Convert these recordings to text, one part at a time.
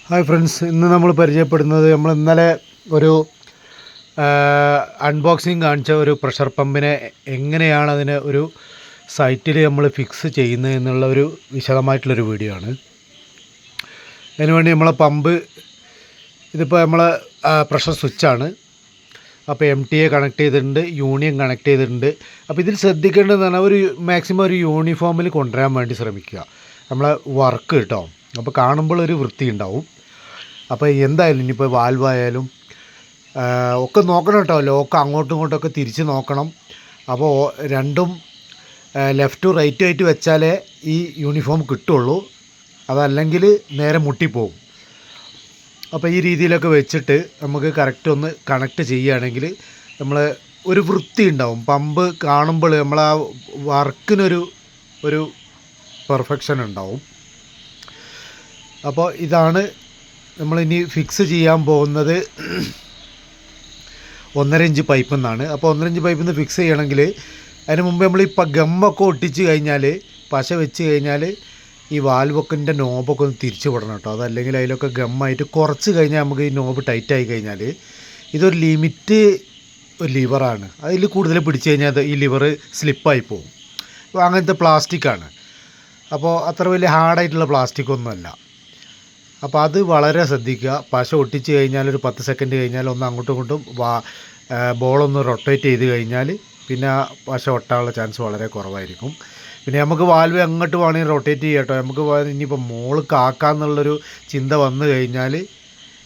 Hi friends, ഇന്ന് നമ്മൾ പരിചയപ്പെടുന്നത് നമ്മൾ ഇന്നലെ ഒരു അൺബോക്സിങ് കാണിച്ച ഒരു പ്രഷർ പമ്പിനെ എങ്ങനെയാണ് അതിനെ ഒരു സൈറ്റിൽ നമ്മൾ ഫിക്സ് ചെയ്യുന്നത് എന്നുള്ള ഒരു വിശദമായിട്ടുള്ളൊരു വീഡിയോ ആണ്. അതിനുവേണ്ടി നമ്മളെ പമ്പ് ഇതിപ്പോൾ നമ്മളെ പ്രഷർ സ്വിച്ചാണ്. അപ്പോൾ MTA കണക്ട് ചെയ്തിട്ടുണ്ട്, യൂണിയൻ കണക്ട് ചെയ്തിട്ടുണ്ട്. അപ്പോൾ ഇതിൽ ശ്രദ്ധിക്കേണ്ടതെന്ന് പറഞ്ഞാൽ ഒരു മാക്സിമം ഒരു യൂണിഫോമിൽ കൊണ്ടുവരാൻ വേണ്ടി ശ്രമിക്കുക നമ്മളെ വർക്ക് കേട്ടോ. അപ്പോൾ കാണുമ്പോൾ ഒരു വൃത്തി ഉണ്ടാവും. അപ്പോൾ എന്തായാലും ഇനിയിപ്പോൾ വാൽവായാലും ഒക്കെ നോക്കണം കേട്ടോ. ലോക്ക് അങ്ങോട്ടും ഇങ്ങോട്ടൊക്കെ തിരിച്ച് നോക്കണം. അപ്പോൾ രണ്ടും ലെഫ്റ്റ് റൈറ്റ് ആയിട്ട് വെച്ചാലേ ഈ യൂണിഫോം കിട്ടുള്ളൂ, അതല്ലെങ്കിൽ നേരെ മുട്ടിപ്പോവും. അപ്പോൾ ഈ രീതിയിലൊക്കെ വെച്ചിട്ട് നമുക്ക് കറക്റ്റ് ഒന്ന് കണക്ട് ചെയ്യുകയാണെങ്കിൽ നമ്മൾ ഒരു വൃത്തി ഉണ്ടാവും. പമ്പ് കാണുമ്പോൾ നമ്മൾ ആ വർക്കിനൊരു പെർഫെക്ഷൻ ഉണ്ടാവും. അപ്പോൾ ഇതാണ് നമ്മളിനി ഫിക്സ് ചെയ്യാൻ പോകുന്നത്. 1.5 ഇഞ്ച് പൈപ്പിൽ നിന്നാണ്. അപ്പോൾ 1.5 ഇഞ്ച് പൈപ്പിൽ നിന്ന് ഫിക്സ് ചെയ്യണമെങ്കിൽ അതിന് മുമ്പ് നമ്മൾ ഈ ഗമ്മൊക്കെ ഒട്ടിച്ച് കഴിഞ്ഞാൽ, പശ വെച്ച് കഴിഞ്ഞാൽ ഈ വാൽവൊക്കിൻ്റെ നോബൊക്കെ ഒന്ന് തിരിച്ച് വിടണം കേട്ടോ. അതല്ലെങ്കിൽ അതിലൊക്കെ ഗമ്മായിട്ട് കുറച്ച് കഴിഞ്ഞാൽ നമുക്ക് ഈ നോബ് ടൈറ്റായി കഴിഞ്ഞാൽ ഇതൊരു ലിമിറ്റ് ഒരു ലിവറാണ്. അതിൽ കൂടുതൽ പിടിച്ച് കഴിഞ്ഞാൽ ഈ ലിവർ സ്ലിപ്പായി പോകും. അപ്പോൾ അങ്ങനത്തെ പ്ലാസ്റ്റിക്കാണ്. അപ്പോൾ അത്ര വലിയ ഹാർഡായിട്ടുള്ള പ്ലാസ്റ്റിക്കൊന്നുമല്ല. അപ്പോൾ അത് വളരെ ശ്രദ്ധിക്കുക. പശ ഒട്ടിച്ച് കഴിഞ്ഞാൽ ഒരു 10 സെക്കൻഡ് കഴിഞ്ഞാൽ ഒന്ന് അങ്ങോട്ടും ഇങ്ങോട്ടും ബോളൊന്ന് റൊട്ടേറ്റ് ചെയ്ത് കഴിഞ്ഞാൽ പിന്നെ പശ ഒട്ടാനുള്ള ചാൻസ് വളരെ കുറവായിരിക്കും. പിന്നെ നമുക്ക് വാൽവ് അങ്ങോട്ട് വേണമെങ്കിൽ റൊട്ടേറ്റ് ചെയ്യാം കേട്ടോ. നമുക്ക് ഇനിയിപ്പോൾ മോൾക്ക് ആക്കാമെന്നുള്ളൊരു ചിന്ത വന്നു കഴിഞ്ഞാൽ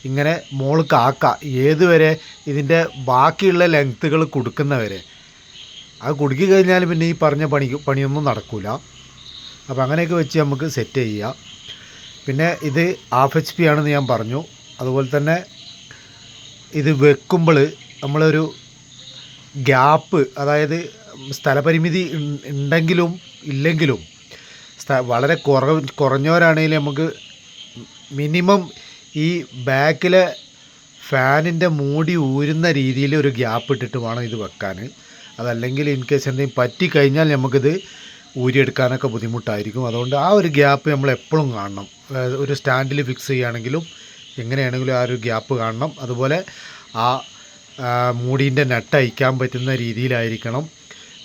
ഇങ്ങനെ മോൾക്ക് ആക്കാം. ഏതുവരെ ഇതിൻ്റെ ബാക്കിയുള്ള ലെങ്ത്തുകൾ കൊടുക്കുന്നവരെ. അത് കുടുക്കി കഴിഞ്ഞാൽ പിന്നെ ഈ പറഞ്ഞ പണിയൊന്നും നടക്കില്ല. അപ്പോൾ അങ്ങനെയൊക്കെ വെച്ച് നമുക്ക് സെറ്റ് ചെയ്യാം. പിന്നെ ഇത് 1/2 HP ആണെന്ന് ഞാൻ പറഞ്ഞു. അതുപോലെ തന്നെ ഇത് വെക്കുമ്പോൾ നമ്മളൊരു ഗ്യാപ്പ്, അതായത് സ്ഥലപരിമിതി ഉണ്ടെങ്കിലും ഇല്ലെങ്കിലും വളരെ കുറഞ്ഞവരാണെങ്കിൽ നമുക്ക് മിനിമം ഈ ബാക്കിലെ ഫാനിൻ്റെ മൂടി ഊരുന്ന രീതിയിൽ ഒരു ഗ്യാപ്പ് ഇട്ടിട്ട് വേണം ഇത് വെക്കാൻ. അതല്ലെങ്കിൽ ഇൻ കേസ് എന്തെങ്കിലും പറ്റിക്കഴിഞ്ഞാൽ നമുക്കിത് ഊരിയെടുക്കാനൊക്കെ ബുദ്ധിമുട്ടായിരിക്കും. അതുകൊണ്ട് ആ ഒരു ഗ്യാപ്പ് നമ്മൾ എപ്പോഴും കാണണം. ഒരു സ്റ്റാൻഡിൽ ഫിക്സ് ചെയ്യുകയാണെങ്കിലും എങ്ങനെയാണെങ്കിലും ആ ഒരു ഗ്യാപ്പ് കാണണം. അതുപോലെ ആ മൂടീൻ്റെ നട്ട് അയക്കാൻ പറ്റുന്ന രീതിയിലായിരിക്കണം.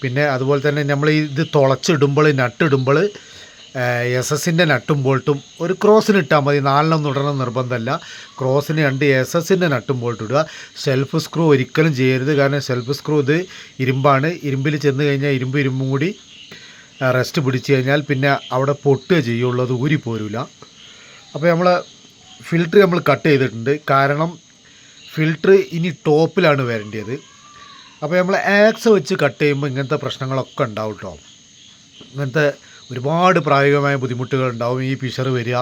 പിന്നെ അതുപോലെ തന്നെ നമ്മൾ ഇത് തുളച്ചിടുമ്പോൾ, നട്ടിടുമ്പോൾ SS-ൻ്റെ നട്ടും ബോൾട്ടും ഒരു ക്രോസിന് ഇട്ടാൽ മതി. 4 ഇടണം നിർബന്ധമല്ല. ക്രോസിന് 2 SS-ൻ്റെ നട്ടും ബോൾട്ടും ഇടുക. ഷെൽഫ് സ്ക്രൂ ഒരിക്കലും ചെയ്യരുത്. കാരണം ഷെൽഫ് സ്ക്രൂ ഇത് ഇരുമ്പാണ്. ഇരുമ്പിൽ ചെന്ന് കഴിഞ്ഞാൽ ഇരുമ്പും കൂടി റെസ്റ്റ് പിടിച്ച് കഴിഞ്ഞാൽ പിന്നെ അവിടെ പൊട്ടുക ചെയ്യുള്ളൂ, അത് ഊരിപ്പോരില്ല. അപ്പോൾ നമ്മൾ ഫിൽറ്റർ നമ്മൾ കട്ട് ചെയ്തിട്ടുണ്ട്. കാരണം ഫിൽറ്റർ ഇനി ടോപ്പിലാണ് വരേണ്ടത്. അപ്പോൾ നമ്മൾ ആക്സ് വെച്ച് കട്ട് ചെയ്യുമ്പോൾ ഇങ്ങനത്തെ പ്രശ്നങ്ങളൊക്കെ ഉണ്ടാവും കേട്ടോ. ഇങ്ങനത്തെ ഒരുപാട് പ്രായോഗികമായ ബുദ്ധിമുട്ടുകൾ ഉണ്ടാവും. ഈ പിഷർ വരിക,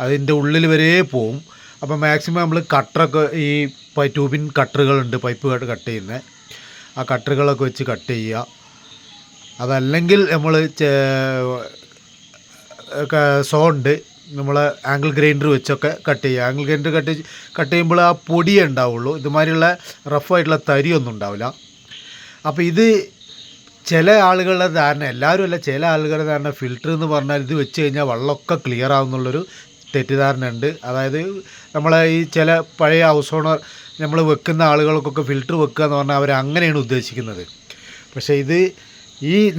അതിൻ്റെ ഉള്ളിൽ വരെ പോവും. അപ്പോൾ മാക്സിമം നമ്മൾ കട്ടറൊക്കെ ഈ ട്യൂബിൻ കട്ടറുകളുണ്ട്, പൈപ്പ് കട്ട് ചെയ്യുന്നത്, ആ കട്ടറുകളൊക്കെ വെച്ച് കട്ട് ചെയ്യുക. അതല്ലെങ്കിൽ നമ്മൾ സോണ്ട് നമ്മൾ ആംഗിൾ ഗ്രൈൻഡർ വെച്ചൊക്കെ കട്ട് ചെയ്യുക. ആംഗിൾ ഗ്രൈൻഡർ കട്ട് ചെയ്യുമ്പോൾ ആ പൊടിയേ ഉണ്ടാവുള്ളൂ. ഇതുമാതിരിയുള്ള റഫായിട്ടുള്ള തരിയൊന്നും ഉണ്ടാവില്ല. അപ്പോൾ ഇത് ചില ആളുകളുടെ ധാരണ, എല്ലാവരും അല്ല, ചില ആളുകളുടെ ധാരണ ഫിൽറ്റർ എന്ന് പറഞ്ഞാൽ ഇത് വെച്ച് കഴിഞ്ഞാൽ വെള്ളമൊക്കെ ക്ലിയർ ആവുന്നുള്ളൊരു തെറ്റിദ്ധാരണ ഉണ്ട്. അതായത് നമ്മളെ ഈ ചില പഴയ ഹൗസ് ഓണർ നമ്മൾ വെക്കുന്ന ആളുകൾക്കൊക്കെ ഫിൽറ്റർ വെക്കുക എന്ന് പറഞ്ഞാൽ അവർ അങ്ങനെയാണ് ഉദ്ദേശിക്കുന്നത്. പക്ഷേ ഇത്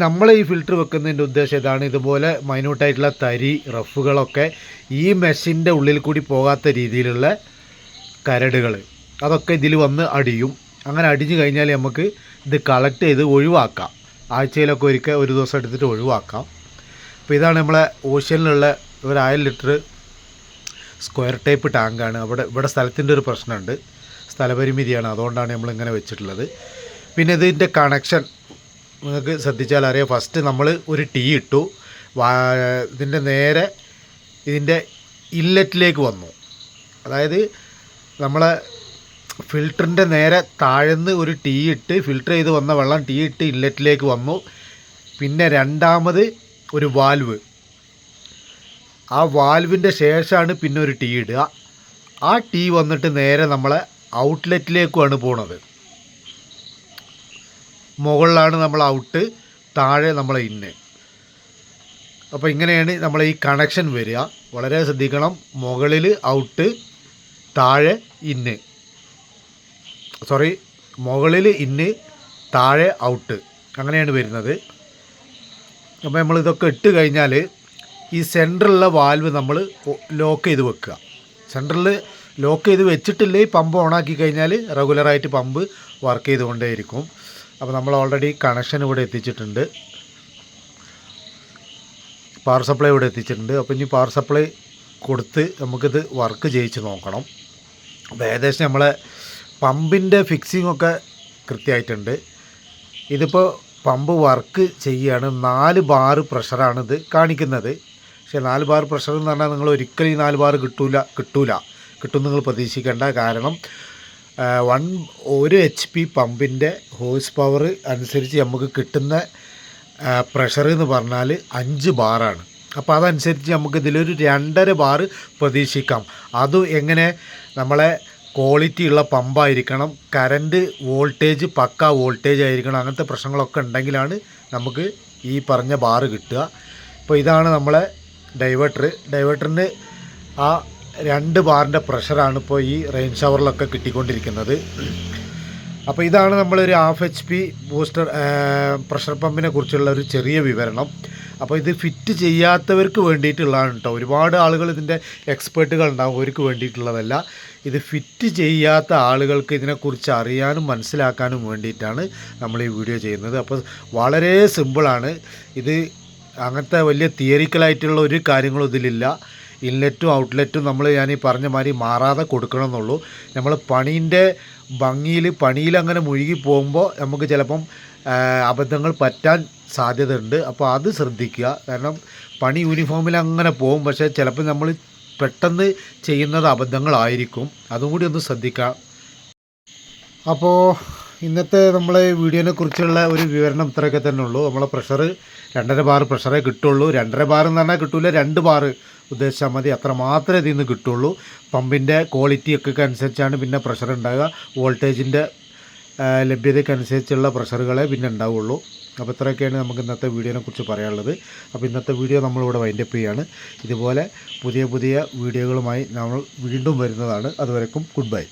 നമ്മൾ ഈ ഫിൽറ്റർ വെക്കുന്നതിൻ്റെ ഉദ്ദേശം ഇതാണ്. ഇതുപോലെ മൈന്യൂട്ടായിട്ടുള്ള തരി റഫുകളൊക്കെ ഈ മെഷിൻ്റെ ഉള്ളിൽ കൂടി പോകാത്ത രീതിയിലുള്ള കരടുകൾ അതൊക്കെ ഇതിൽ വന്ന് അടിയും. അങ്ങനെ അടിഞ്ഞു കഴിഞ്ഞാൽ നമുക്ക് ഇത് കളക്ട് ചെയ്ത് ഒഴിവാക്കാം. ആഴ്ചയിലൊക്കെ ഒരു ദിവസം എടുത്തിട്ട് ഒഴിവാക്കാം. അപ്പോൾ ഇതാണ് നമ്മളെ ഓഷ്യനിലുള്ള ഒരു 1000 ലിറ്റർ സ്ക്വയർ ടൈപ്പ് ടാങ്കാണ്. ഇവിടെ സ്ഥലത്തിൻ്റെ ഒരു പ്രശ്നമുണ്ട്, സ്ഥലപരിമിതിയാണ്, അതുകൊണ്ടാണ് നമ്മളിങ്ങനെ വെച്ചിട്ടുള്ളത്. പിന്നെ ഇതിൻ്റെ കണക്ഷൻ നിങ്ങൾക്ക് ശ്രദ്ധിച്ചാൽ അറിയാം. ഫസ്റ്റ് നമ്മൾ ഒരു ടീ ഇട്ടു, ഇതിൻ്റെ നേരെ ഇതിൻ്റെ ഇൻലെറ്റിലേക്ക് വന്നു. അതായത് നമ്മളെ ഫിൽറ്ററിൻ്റെ നേരെ താഴ്ന്ന് ഒരു ടീ ഇട്ട്, ഫിൽറ്റർ ചെയ്ത് വന്ന വെള്ളം ടീ ഇട്ട് ഇൻലെറ്റിലേക്ക് വന്നു. പിന്നെ രണ്ടാമത് ഒരു വാൽവ്, ആ വാൽവിൻ്റെ ശേഷമാണ് പിന്നെ ഒരു ടീ ഇടുക. ആ ടീ വന്നിട്ട് നേരെ നമ്മളെ ഔട്ട്ലെറ്റിലേക്കുമാണ് പോണത്. മുകളിലാണ് നമ്മൾ ഔട്ട്, താഴെ നമ്മൾ ഇന്ന്. അപ്പോൾ ഇങ്ങനെയാണ് നമ്മൾ ഈ കണക്ഷൻ വരിക. വളരെ ശ്രദ്ധിക്കണം. മുകളിൽ ഔട്ട്, താഴെ ഇന്ന്, മുകളിൽ ഇന്ന് താഴെ ഔട്ട്, അങ്ങനെയാണ് വരുന്നത്. അപ്പോൾ നമ്മളിതൊക്കെ ഇട്ട് കഴിഞ്ഞാൽ ഈ സെൻറ്ററിലുള്ള വാൽവ് നമ്മൾ ലോക്ക് ചെയ്ത് വെക്കുക. സെൻറ്ററിൽ ലോക്ക് ചെയ്ത് വെച്ചിട്ടില്ലേ പമ്പ് ഓണാക്കി കഴിഞ്ഞാൽ റെഗുലറായിട്ട് പമ്പ് വർക്ക് ചെയ്തുകൊണ്ടേയിരിക്കും. അപ്പോൾ നമ്മൾ ഓൾറെഡി കണക്ഷൻ ഇവിടെ എത്തിച്ചിട്ടുണ്ട്, പവർ സപ്ലൈ ഇവിടെ എത്തിച്ചിട്ടുണ്ട്. അപ്പോൾ ഇനി പവർ സപ്ലൈ കൊടുത്ത് നമുക്കിത് വർക്ക് ചെയ്യിച്ച് നോക്കണം. അപ്പോൾ ഏകദേശം നമ്മളെ പമ്പിൻ്റെ ഫിക്സിങ്ങൊക്കെ കൃത്യമായിട്ടുണ്ട്. ഇതിപ്പോൾ പമ്പ് വർക്ക് ചെയ്യുകയാണ്. 4 ബാർ പ്രഷറാണ് ഇത് കാണിക്കുന്നത്. പക്ഷേ 4 ബാർ പ്രഷർ എന്ന് പറഞ്ഞാൽ നിങ്ങൾ ഒരിക്കലും ഈ 4 ബാർ കിട്ടും നിങ്ങൾ പ്രതീക്ഷിക്കേണ്ട. കാരണം 1 HP പമ്പിൻ്റെ ഹോഴ്സ് പവർ അനുസരിച്ച് നമുക്ക് കിട്ടുന്ന പ്രഷർ എന്ന് പറഞ്ഞാൽ 5 ബാറാണ്. അപ്പോൾ അതനുസരിച്ച് നമുക്ക് ഇതിലൊരു 2.5 ബാർ പ്രതീക്ഷിക്കാം. അതും എങ്ങനെ, നമ്മളെ ക്വാളിറ്റി ഉള്ള പമ്പായിരിക്കണം, കറൻറ്റ് വോൾട്ടേജ് പക്ക വോൾട്ടേജ് ആയിരിക്കണം. അങ്ങനത്തെ പ്രശ്നങ്ങളൊക്കെ ഉണ്ടെങ്കിലാണ് നമുക്ക് ഈ പറഞ്ഞ ബാർ കിട്ടുക. ഇപ്പോൾ ഇതാണ് നമ്മളെ ഡൈവേർട്ടറിന് ആ 2 ബാറിൻ്റെ പ്രഷറാണ് ഇപ്പോൾ ഈ റെയിൻ ഷവറിലൊക്കെ കിട്ടിക്കൊണ്ടിരിക്കുന്നത്. അപ്പോൾ ഇതാണ് നമ്മളൊരു 1/2 HP ബൂസ്റ്റർ പ്രഷർ പമ്പിനെ കുറിച്ചുള്ള ഒരു ചെറിയ വിവരണം. അപ്പോൾ ഇത് ഫിറ്റ് ചെയ്യാത്തവർക്ക് വേണ്ടിയിട്ടുള്ളതാണ് കേട്ടോ. ഒരുപാട് ആളുകൾ ഇതിൻ്റെ എക്സ്പേർട്ടുകൾ ഉണ്ടാകും, അവർക്ക് വേണ്ടിയിട്ടുള്ളതല്ല. ഇത് ഫിറ്റ് ചെയ്യാത്ത ആളുകൾക്ക് ഇതിനെക്കുറിച്ച് അറിയാനും മനസ്സിലാക്കാനും വേണ്ടിയിട്ടാണ് നമ്മൾ ഈ വീഡിയോ ചെയ്യുന്നത്. അപ്പോൾ വളരെ സിമ്പിളാണ് ഇത്. അങ്ങനത്തെ വലിയ തിയറിക്കലായിട്ടുള്ള ഒരു കാര്യങ്ങളും ഇതിലില്ല. ഇൻലെറ്റും ഔട്ട്ലെറ്റും ഞാൻ ഈ പറഞ്ഞ മാതിരി മാറാതെ കൊടുക്കണം എന്നുള്ളൂ. നമ്മൾ പണീൻ്റെ ഭംഗിയിൽ പണിയിലങ്ങനെ മുഴുകി പോകുമ്പോൾ നമുക്ക് ചിലപ്പം അബദ്ധങ്ങൾ പറ്റാൻ സാധ്യതയുണ്ട്. അപ്പോൾ അത് ശ്രദ്ധിക്കുക. കാരണം പണി യൂണിഫോമിൽ അങ്ങനെ പോകും, പക്ഷേ ചിലപ്പോൾ നമ്മൾ പെട്ടെന്ന് ചെയ്യുന്നത് അബദ്ധങ്ങളായിരിക്കും. അതും കൂടി ഒന്ന് ശ്രദ്ധിക്കാം. അപ്പോൾ ഇന്നത്തെ നമ്മളെ വീഡിയോനെ കുറിച്ചുള്ള ഒരു വിവരണം ഇത്രയൊക്കെ തന്നെ ഉള്ളൂ. നമ്മളെ പ്രഷർ 2.5 ബാർ പ്രഷറേ കിട്ടുള്ളൂ. 2.5 ബാർ എന്ന് പറഞ്ഞാൽ കിട്ടില്ല, 2 ബാർ ഉദ്ദേശിച്ചാൽ മതി. അത്ര മാത്രമേ ഇതിൽ നിന്ന് കിട്ടുള്ളൂ. പമ്പിൻ്റെ ക്വാളിറ്റിയൊക്കെ അനുസരിച്ചാണ് പിന്നെ പ്രഷർ ഉണ്ടാകുക. വോൾട്ടേജിൻ്റെ ലഭ്യതയ്ക്കനുസരിച്ചുള്ള പ്രഷറുകളെ പിന്നെ ഉണ്ടാവുള്ളൂ. അപ്പോൾ ഇത്രയൊക്കെയാണ് നമുക്ക് ഇന്നത്തെ വീഡിയോനെ കുറിച്ച് പറയാനുള്ളത്. അപ്പോൾ ഇന്നത്തെ വീഡിയോ നമ്മളിവിടെ വൈൻഡപ്പ് ചെയ്യുകയാണ്. ഇതുപോലെ പുതിയ വീഡിയോകളുമായി നമ്മൾ വീണ്ടും വരുന്നതാണ്. അതുവരെക്കും ഗുഡ് ബൈ.